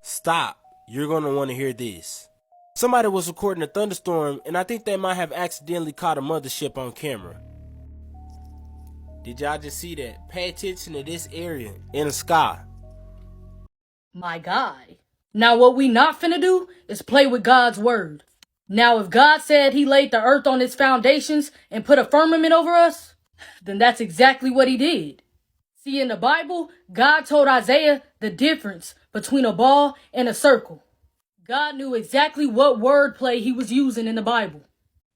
Stop. You're going to want to hear this. Somebody was recording a thunderstorm, and I think they might have accidentally caught a mothership on camera. Did y'all just see that? Pay attention to this area in the sky. My guy. Now what we not finna do is play with God's word. Now if God said he laid the earth on its foundations and put a firmament over us, then that's exactly what he did. See, in the Bible, God told Isaiah the difference between a ball and a circle. God knew exactly what wordplay he was using in the Bible.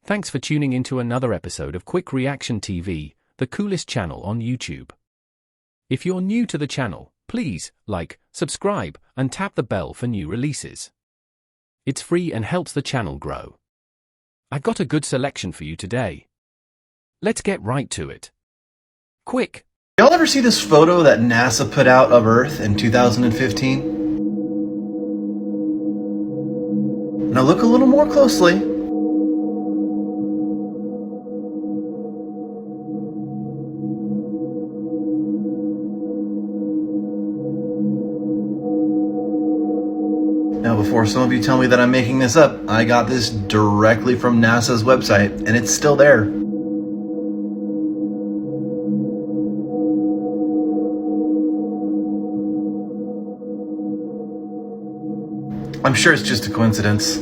Thanks for tuning into another episode of Quik Reaction TV, the coolest channel on YouTube. If you're new to the channel, please like, subscribe, and tap the bell for new releases. It's free and helps the channel grow. I got a good selection for you today. Let's get right to it. Quick! Y'all ever see this photo that NASA put out of Earth in 2015? Now look a little more closely. Now before some of you tell me that I'm making this up, I got this directly from NASA's website, and it's still there. I'm sure it's just a coincidence.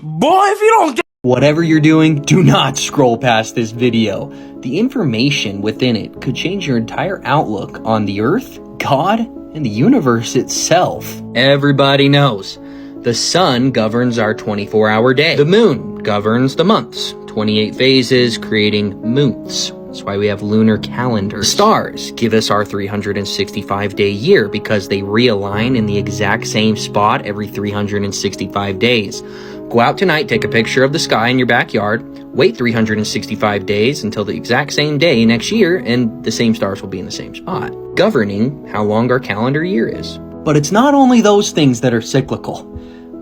Boy, if you don't get... Whatever you're doing, do not scroll past this video. The information within it could change your entire outlook on the Earth, God, and the universe itself. Everybody knows. The sun governs our 24-hour day. The moon governs the months. 28 phases, creating moons. That's why we have lunar calendars. The stars give us our 365-day year because they realign in the exact same spot every 365 days. Go out tonight, take a picture of the sky in your backyard, wait 365 days until the exact same day next year, and the same stars will be in the same spot, governing how long our calendar year is. But it's not only those things that are cyclical.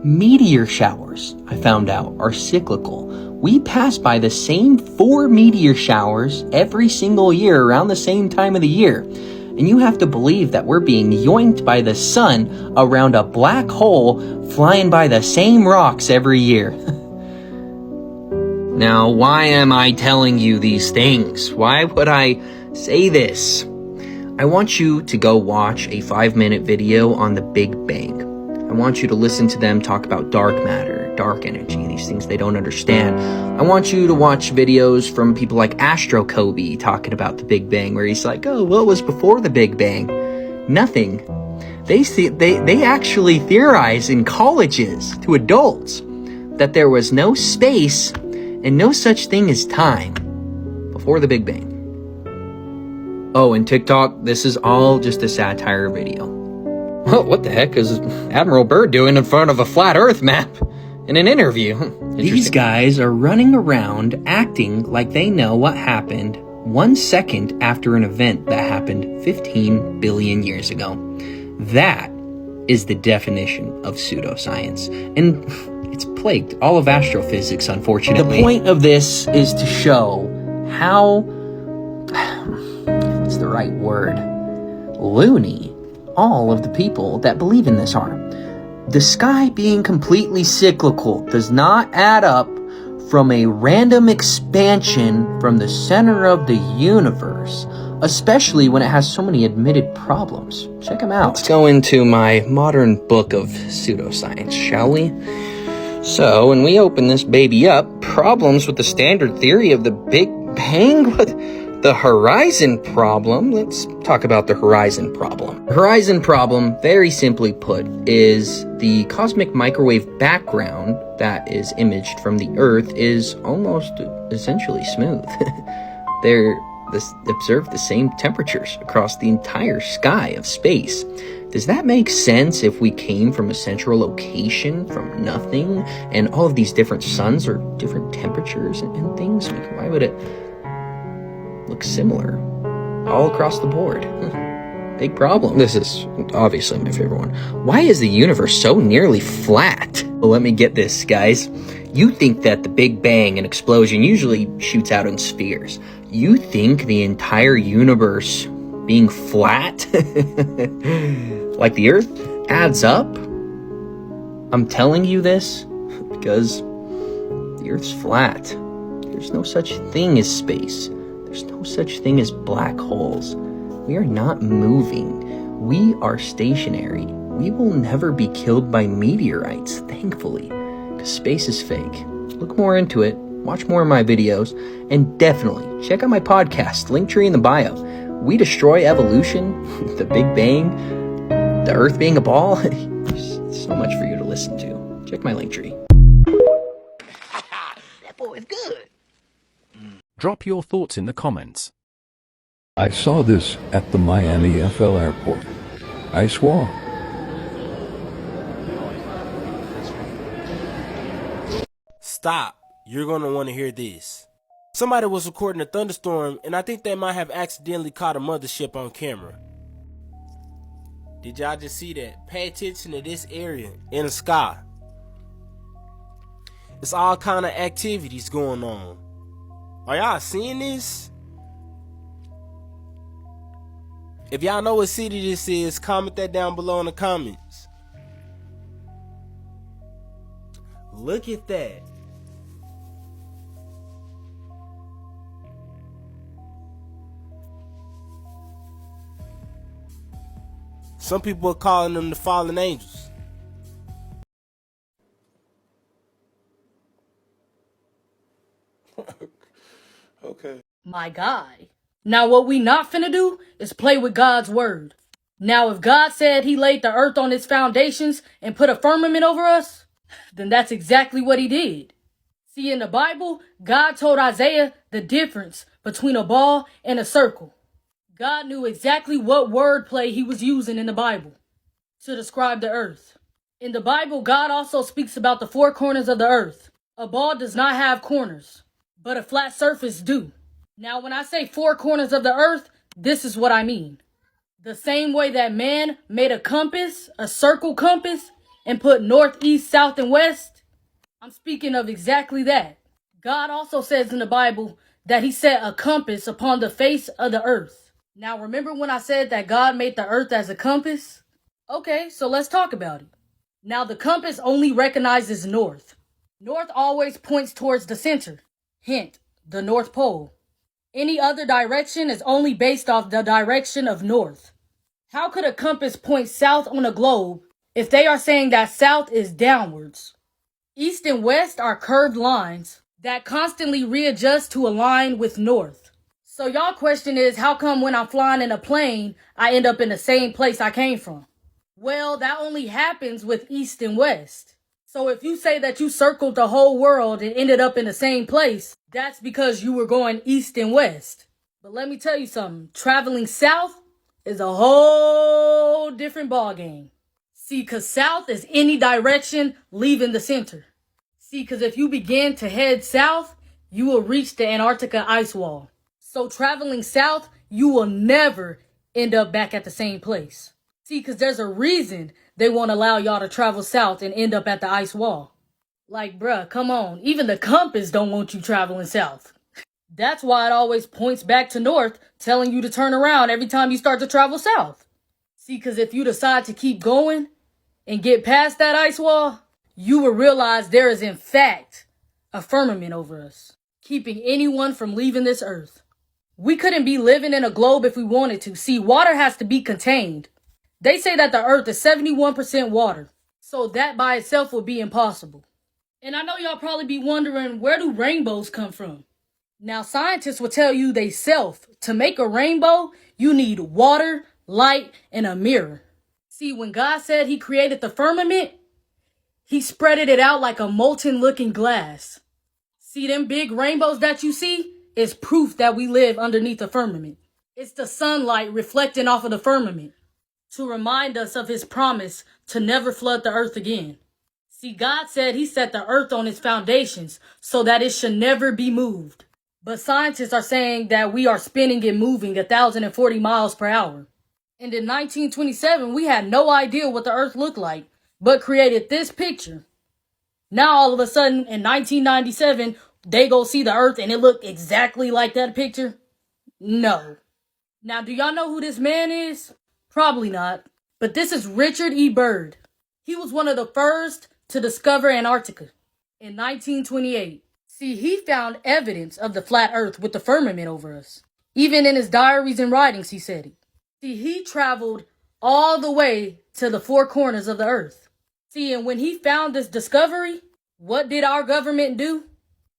Meteor showers, I found out, are cyclical. We pass by the same 4 meteor showers every single year around the same time of the year. And you have to believe that we're being yoinked by the sun around a black hole flying by the same rocks every year. Now, why am I telling you these things? Why would I say this? I want you to go watch a 5-minute video on the Big Bang. I want you to listen to them talk about dark matter, dark energy, these things they don't understand. I want you to watch videos from people like Astro Kobe talking about the Big Bang, where he's like, oh, what was before the Big Bang? Nothing. They actually theorize in colleges to adults that there was no space and no such thing as time before the Big Bang. Oh, and TikTok, this is all just a satire video. Well, what the heck is Admiral Byrd doing in front of a flat Earth map in an interview? These guys are running around acting like they know what happened 1 second after an event that happened 15 billion years ago. That is the definition of pseudoscience. And it's plagued all of astrophysics, unfortunately. The point of this is to show how, what's the right word, loony all of the people that believe in this are. The sky being completely cyclical does not add up from a random expansion from the center of the universe, especially when it has so many admitted problems. Check them out. Let's go into my modern book of pseudoscience, shall we? So, when we open this baby up, problems with the standard theory of the Big Bang? The horizon problem, let's talk about the horizon problem. The horizon problem, very simply put, is the cosmic microwave background that is imaged from the Earth is almost essentially smooth. They observe the same temperatures across the entire sky of space. Does that make sense if we came from a central location, from nothing, and all of these different suns are different temperatures and things? Why would it look similar all across the board? big problem. This is obviously my favorite one. Why is the universe so nearly flat? Well, let me get this, guys. You think that the Big Bang, an explosion, usually shoots out in spheres. You think the entire universe being flat, like the Earth, adds up? I'm telling you this because the Earth's flat. There's no such thing as space. There's no such thing as black holes. We are not moving. We are stationary. We will never be killed by meteorites, thankfully, because space is fake. Look more into it, watch more of my videos, and definitely check out my podcast, Linktree in the bio. We destroy evolution, the Big Bang, the Earth being a ball. There's so much for you to listen to. Check my Linktree. That boy is good. Drop your thoughts in the comments. I saw this at the Miami FL airport. I swore. Stop. You're going to want to hear this. Somebody was recording a thunderstorm, and I think they might have accidentally caught a mothership on camera. Did y'all just see that? Pay attention to this area in the sky. It's all kind of activities going on. Are y'all seeing this? If y'all know what city this is, comment that down below in the comments. Look at that. Some people are calling them the fallen angels. Okay. My guy. Now what we not finna do is play with God's word. Now if God said he laid the earth on its foundations and put a firmament over us, then that's exactly what he did. See, in the Bible, God told Isaiah the difference between a ball and a circle. God knew exactly what wordplay he was using in the Bible to describe the earth. In the Bible, God also speaks about the four corners of the earth. A ball does not have corners, but a flat surface do. Now, when I say four corners of the earth, this is what I mean. The same way that man made a compass, a circle compass, and put north, east, south, and west, I'm speaking of exactly that. God also says in the Bible that he set a compass upon the face of the earth. Now, remember when I said that God made the earth as a compass? Okay, so let's talk about it. Now, the compass only recognizes north. North always points towards the center. Hint, the North Pole. Any other direction is only based off the direction of north. How could a compass point south on a globe if they are saying that south is downwards? East and west are curved lines that constantly readjust to align with north. So y'all question is, how come when I'm flying in a plane, I end up in the same place I came from? Well, that only happens with east and west. So if you say that you circled the whole world and ended up in the same place, that's because you were going east and west. But let me tell you something, traveling south is a whole different ballgame. See, because south is any direction leaving the center. See, because if you begin to head south, you will reach the Antarctica ice wall. So traveling south, you will never end up back at the same place. See, because there's a reason they won't allow y'all to travel south and end up at the ice wall. Like, bruh, come on. Even the compass don't want you traveling south. That's why it always points back to north, telling you to turn around every time you start to travel south. See, because if you decide to keep going and get past that ice wall, you will realize there is in fact a firmament over us, keeping anyone from leaving this earth. We couldn't be living in a globe if we wanted to. See, water has to be contained. They say that the earth is 71% water, so that by itself would be impossible. And I know y'all probably be wondering, where do rainbows come from? Now, scientists will tell you they self, to make a rainbow, you need water, light, and a mirror. See, when God said he created the firmament, he spreaded it out like a molten looking glass. See, them big rainbows that you see is proof that we live underneath the firmament. It's the sunlight reflecting off of the firmament to remind us of his promise to never flood the earth again. See, God said he set the earth on its foundations so that it should never be moved. But scientists are saying that we are spinning and moving 1,040 miles per hour. And in 1927, we had no idea what the earth looked like, but created this picture. Now all of a sudden, in 1997, they go see the earth and it looked exactly like that picture? No. Now, do y'all know who this man is? Probably not. But this is Richard E. Byrd. He was one of the first to discover Antarctica in 1928. See, he found evidence of the flat earth with the firmament over us. Even in his diaries and writings, he said it. See, he traveled all the way to the four corners of the earth. See, and when he found this discovery, what did our government do?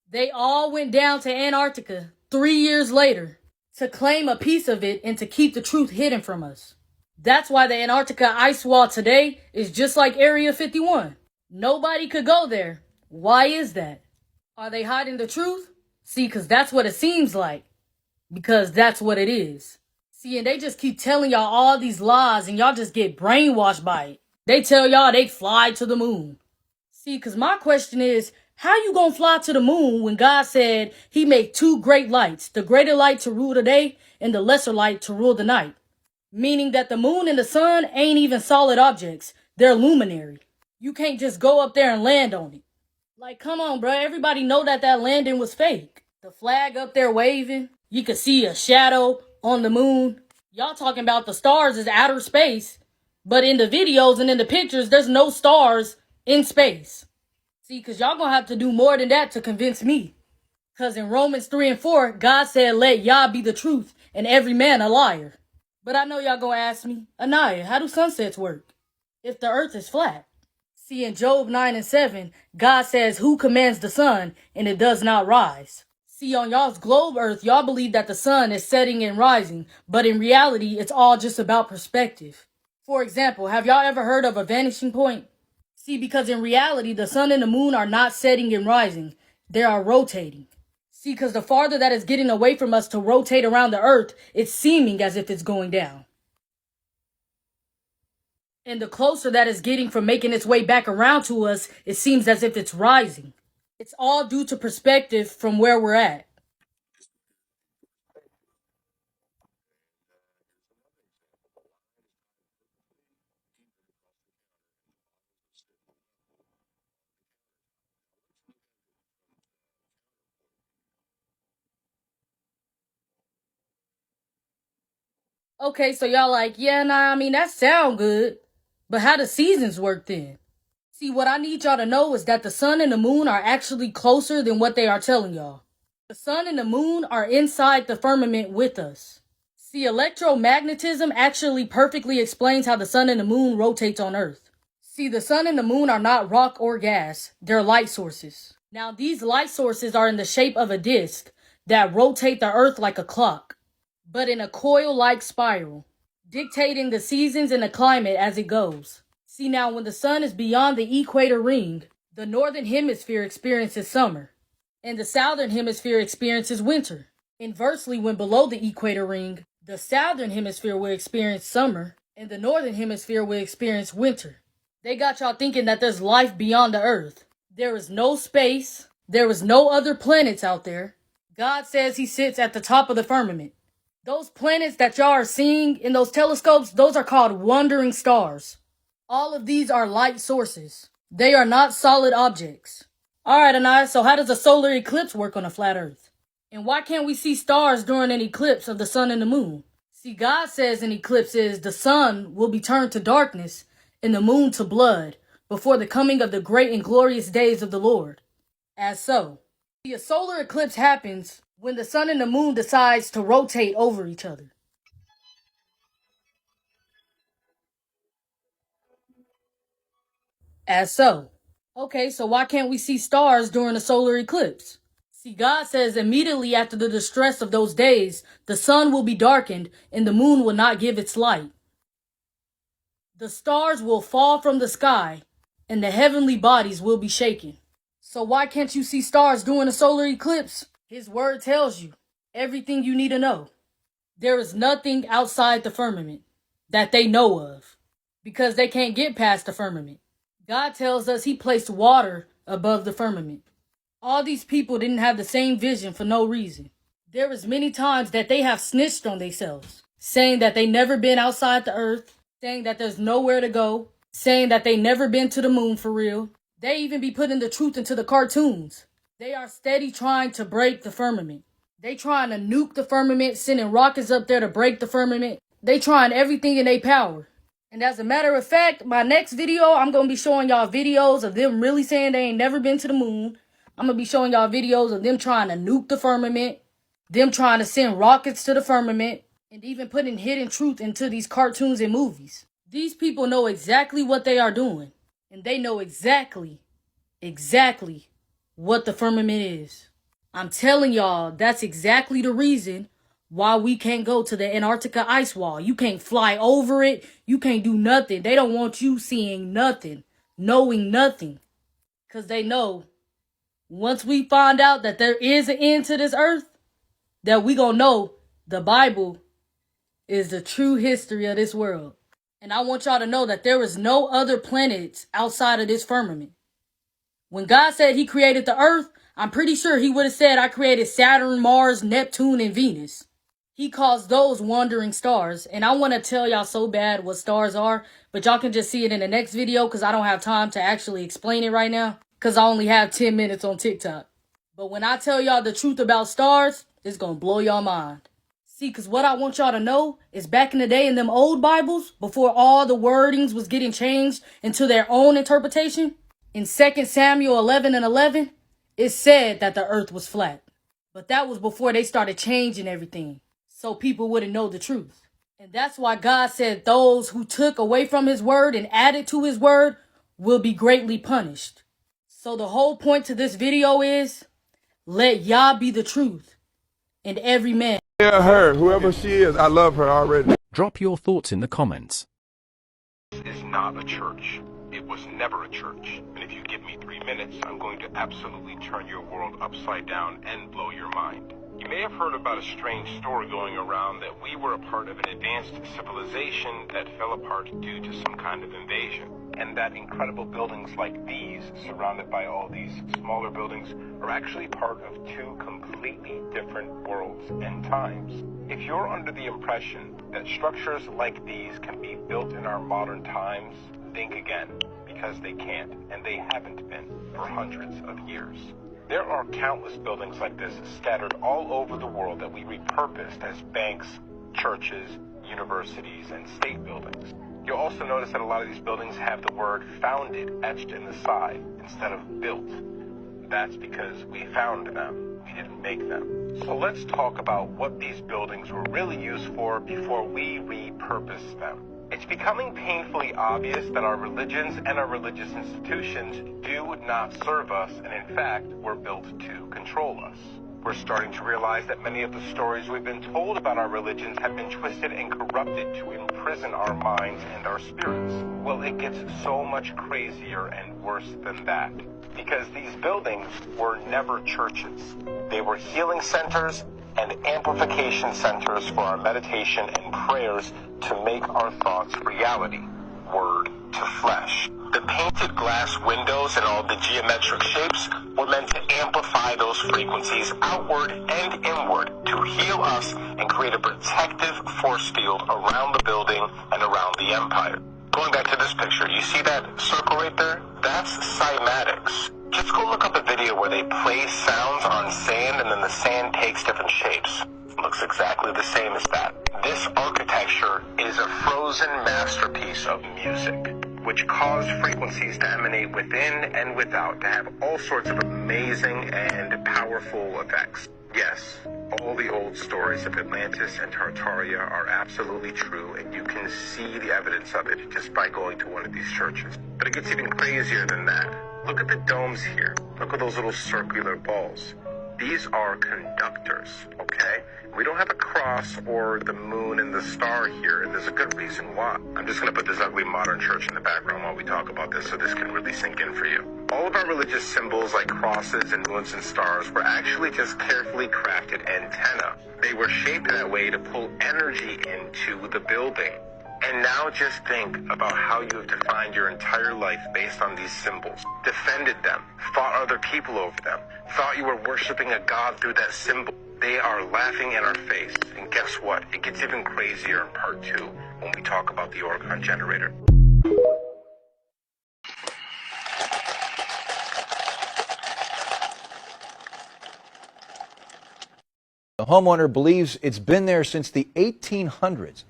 They all went down to Antarctica 3 years later to claim a piece of it and to keep the truth hidden from us. That's why the Antarctica ice wall today is just like Area 51. Nobody could go there. Why is that? Are they hiding the truth? See, because that's what it seems like. Because that's what it is. See, and they just keep telling y'all all these lies and y'all just get brainwashed by it. They tell y'all they fly to the moon. See, because my question is, how you gonna fly to the moon when God said he made two great lights, the greater light to rule the day and the lesser light to rule the night? Meaning that the moon and the sun ain't even solid objects. They're luminary. You can't just go up there and land on it. Like, come on, bro. Everybody know that landing was fake. The flag up there waving. You could see a shadow on the moon. Y'all talking about the stars as outer space. But in the videos and in the pictures, there's no stars in space. See, because y'all gonna have to do more than that to convince me. Because in Romans 3 and 4, God said, let Yah be the truth and every man a liar. But I know y'all gonna ask me, Anaya, how do sunsets work if the earth is flat? See, in Job 9 and 7, God says, who commands the sun and it does not rise? See, on y'all's globe earth, y'all believe that the sun is setting and rising, but in reality, it's all just about perspective. For example, have y'all ever heard of a vanishing point? See, because in reality, the sun and the moon are not setting and rising. They are rotating. See, because the farther that is getting away from us to rotate around the earth, it's seeming as if it's going down. And the closer that is getting from making its way back around to us, it seems as if it's rising. It's all due to perspective from where we're at. Okay, so y'all like, yeah, nah, I mean, that sound good. But how do seasons work then? See, what I need y'all to know is that the sun and the moon are actually closer than what they are telling y'all. The sun and the moon are inside the firmament with us. See, electromagnetism actually perfectly explains how the sun and the moon rotates on Earth. See, the sun and the moon are not rock or gas, they're light sources. Now, these light sources are in the shape of a disc that rotate the Earth like a clock, but in a coil-like spiral, dictating the seasons and the climate as it goes. See, now when the sun is beyond the equator ring, the northern hemisphere experiences summer, and the southern hemisphere experiences winter. Inversely, when below the equator ring, the southern hemisphere will experience summer, and the northern hemisphere will experience winter. They got y'all thinking that there's life beyond the earth. There is no space. There is no other planets out there. God says he sits at the top of the firmament. Those planets that y'all are seeing in those telescopes, those are called wandering stars. All of these are light sources. They are not solid objects. Alright, Anaya, so how does a solar eclipse work on a flat earth? And why can't we see stars during an eclipse of the sun and the moon? See, God says in eclipses the sun will be turned to darkness and the moon to blood before the coming of the great and glorious days of the Lord. As so, see, a solar eclipse happens when the sun and the moon decides to rotate over each other. As so. Okay, so why can't we see stars during a solar eclipse? See, God says immediately after the distress of those days, the sun will be darkened and the moon will not give its light. The stars will fall from the sky and the heavenly bodies will be shaken. So why can't you see stars during a solar eclipse? His word tells you everything you need to know. There is nothing outside the firmament that they know of because they can't get past the firmament. God tells us he placed water above the firmament. All these people didn't have the same vision for no reason. There is many times that they have snitched on themselves. saying that they never been outside the earth, saying that there's nowhere to go, saying that they never been to the moon for real. They even be putting the truth into the cartoons. They are steady trying to break the firmament. They trying to nuke the firmament, sending rockets up there to break the firmament. They trying everything in their power. And as a matter of fact, my next video, I'm going to be showing y'all videos of them really saying they ain't never been to the moon. I'm going to be showing y'all videos of them trying to nuke the firmament, them trying to send rockets to the firmament, and even putting hidden truth into these cartoons and movies. These people know exactly what they are doing. And they know exactly what the firmament is. I'm telling y'all, that's exactly the reason why we can't go to the Antarctica ice wall. You can't fly over it. You can't do nothing. They don't want you seeing nothing, knowing nothing. Because they know once we find out that there is an end to this earth, that we gonna know the Bible is the true history of this world. And I want y'all to know that there is no other planets outside of this firmament. When God said he created the earth, I'm pretty sure he would have said, I created Saturn, Mars, Neptune, and Venus. He calls those wandering stars. And I want to tell y'all so bad what stars are, but y'all can just see it in the next video because I don't have time to actually explain it right now because I only have 10 minutes on TikTok. But when I tell y'all the truth about stars, it's going to blow y'all mind. See, because what I want y'all to know is back in the day in them old Bibles, before all the wordings was getting changed into their own interpretation, in 2 Samuel 11:11, it said that the earth was flat. But that was before they started changing everything, so people wouldn't know the truth. And that's why God said those who took away from his word and added to his word will be greatly punished. So the whole point to this video is, let Yah be the truth, and every man. Yeah, her, whoever she is, I love her already. Drop your thoughts in the comments. Is not a church. It was never a church. And if you give me 3 minutes, I'm going to absolutely turn your world upside down and blow your mind. You may have heard about a strange story going around that we were a part of an advanced civilization that fell apart due to some kind of invasion. And that incredible buildings like these, surrounded by all these smaller buildings, are actually part of 2 completely different worlds and times. If you're under the impression that structures like these can be built in our modern times, think again, because they can't, and they haven't been for hundreds of years. There are countless buildings like this scattered all over the world that we repurposed as banks, churches, universities, and state buildings. You'll also notice that a lot of these buildings have the word founded etched in the side instead of built. That's because we found them. We didn't make them. So let's talk about what these buildings were really used for before we repurposed them. It's becoming painfully obvious that our religions and our religious institutions do not serve us, and in fact, were built to control us. We're starting to realize that many of the stories we've been told about our religions have been twisted and corrupted to imprison our minds and our spirits. Well, it gets so much crazier and worse than that, because these buildings were never churches. They were healing centers and amplification centers for our meditation and prayers to make our thoughts reality, word to flesh. The painted glass windows and all the geometric shapes were meant to amplify those frequencies outward and inward to heal us and create a protective force field around the building and around the empire. Going back to this picture, you see that circle right there? That's cymatics. Just go look up a video where they play sounds on sand and then the sand takes different shapes. It looks exactly the same as that. This architecture is a frozen masterpiece of music, which caused frequencies to emanate within and without to have all sorts of amazing and powerful effects. Yes, all the old stories of Atlantis and Tartaria are absolutely true, and you can see the evidence of it just by going to one of these churches. But it gets even crazier than that. Look at the domes here. Look at those little circular balls. These are conductors, okay? We don't have a cross or the moon and the star here, and there's a good reason why. I'm just going to put this ugly modern church in the background while we talk about this so this can really sink in for you. All of our religious symbols like crosses and moons and stars were actually just carefully crafted antennae. They were shaped that way to pull energy into the building. And now just think about how you have defined your entire life based on these symbols, defended them, fought other people over them, thought you were worshiping a god through that symbol. They are laughing in our face. And guess what? It gets even crazier in part 2 when we talk about the Oregon generator. The homeowner believes it's been there since the 1800s.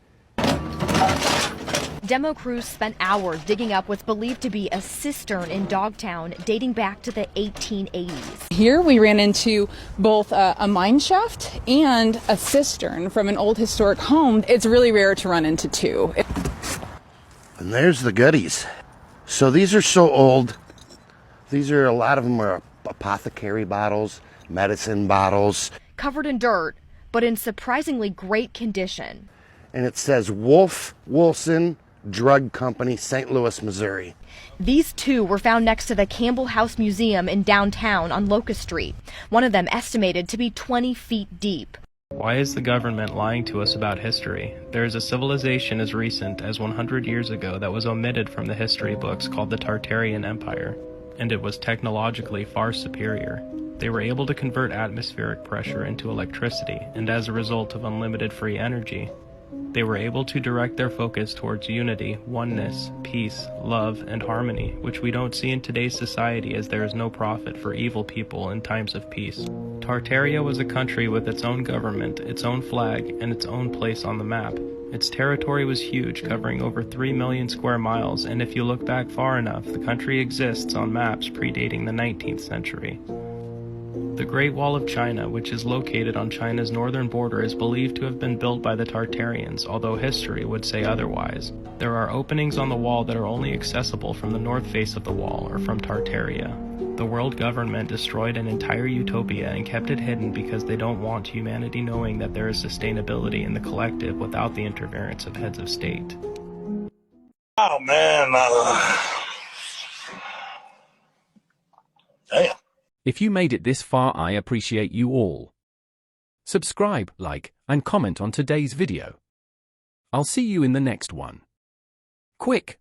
Demo crews spent hours digging up what's believed to be a cistern in Dogtown dating back to the 1880s. Here we ran into both a mine shaft and a cistern from an old historic home. It's really rare to run into two. And there's the goodies. So these are so old. These are, a lot of them are apothecary bottles, medicine bottles. Covered in dirt, but in surprisingly great condition. And it says Wolf Wilson Drug Company, St. Louis, Missouri. These two were found next to the Campbell House Museum in downtown on Locust Street, one of them estimated to be 20 feet deep. Why is the government lying to us about history? There is a civilization as recent as 100 years ago that was omitted from the history books called the Tartarian Empire, and it was technologically far superior. They were able to convert atmospheric pressure into electricity, and as a result of unlimited free energy, they were able to direct their focus towards unity, oneness, peace, love, and harmony, which we don't see in today's society as there is no profit for evil people in times of peace. Tartaria was a country with its own government, its own flag, and its own place on the map. Its territory was huge, covering over 3 million square miles, and if you look back far enough, the country exists on maps predating the 19th century. The Great Wall of China, which is located on China's northern border, is believed to have been built by the Tartarians, although history would say otherwise. There are openings on the wall that are only accessible from the north face of the wall, or from Tartaria. The world government destroyed an entire utopia and kept it hidden because they don't want humanity knowing that there is sustainability in the collective without the interference of heads of state. Oh, man. Damn. If you made it this far, I appreciate you all. Subscribe, like, and comment on today's video. I'll see you in the next one. Quik.